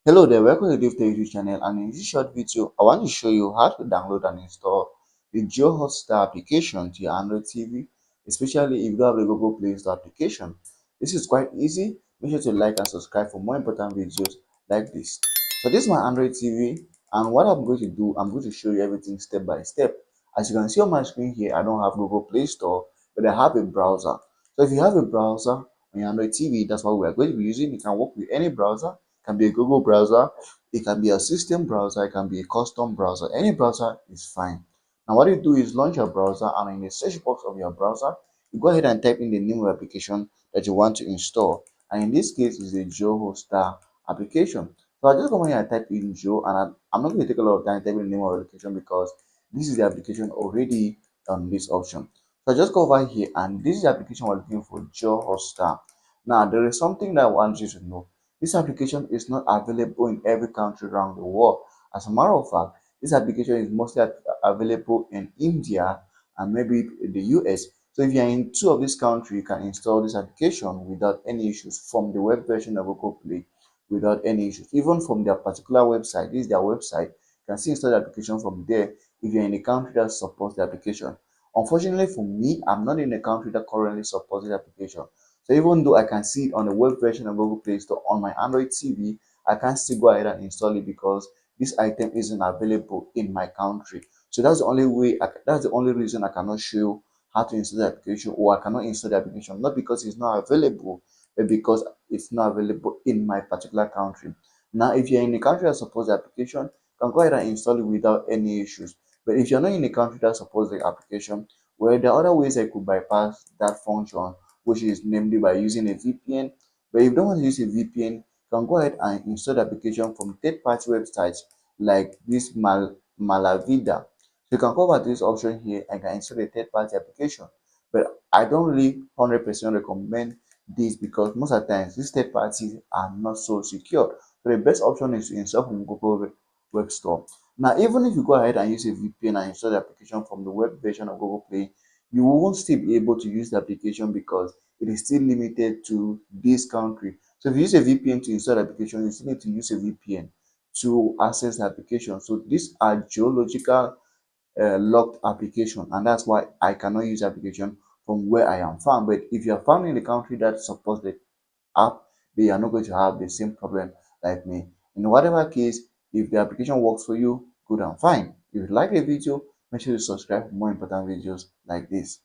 Hello there, welcome to DaveTech YouTube channel, and in this short video, I want to show you how to download and install the JioHotStar application to your Android TV, especially if you don't have the Google Play Store application. This is quite easy. Make sure to like and subscribe for more important videos like this. So this is my Android TV, and what I'm going to do, I'm going to show you everything step by step. As you can see on my screen here, I don't have Google Play Store, but I have a browser. So if you have a browser on your Android TV, that's what we are going to be using. You can work with any browser, can be a Google browser, it can be a system browser, it can be a custom browser. Any browser is fine. Now, what you do is launch your browser, and in the search box of your browser, you go ahead and type in the name of the application that you want to install. And in this case, it's the JioHotStar application. So I just go here and type in Joe, and I'm not going to take a lot of time typing the name of the application because this is the application already on this option. So I just go over here, and this is the application we're looking for, JioHotStar. Now, there is something that I want you to know. This application is not available in every country around the world. As a matter of fact, this application is mostly available in India and maybe the US. So if you're in two of these countries, you can install this application without any issues from the web version of Google Play without any issues. Even from their particular website, this is their website, you can still install the application from there if you're in a country that supports the application. Unfortunately for me, I'm not in a country that currently supports the application. So even though I can see it on the web version of Google Play Store on my Android TV, I can't still go ahead and install it because this item isn't available in my country. So that's the only way. That's the only reason I cannot show you how to install the application, or I cannot install the application, not because it's not available, but because it's not available in my particular country. Now, if you're in a country that supports the application, you can go ahead and install it without any issues. But if you're not in a country that supports the application, well, there are other ways I could bypass that function, which is namely by using a VPN. But if you don't want to use a VPN, you can go ahead and install the application from third-party websites like this Malavida. So you can go over to this option here and can install a third-party application. But I don't really 100% recommend this because most of the times these third parties are not so secure. So the best option is to install from Google Web Store. Now, even if you go ahead and use a VPN and install the application from the web version of Google Play, you won't still be able to use the application because it is still limited to this country. So if you use a VPN to install the application, you still need to use a VPN to access the application. So these are geological locked application, and that's why I cannot use application from where I am found. But if you are found in a country that supports the app, they are not going to have the same problem like me. In whatever case, if the application works for you, good and fine. If you like the video, make sure to subscribe for more important videos like this.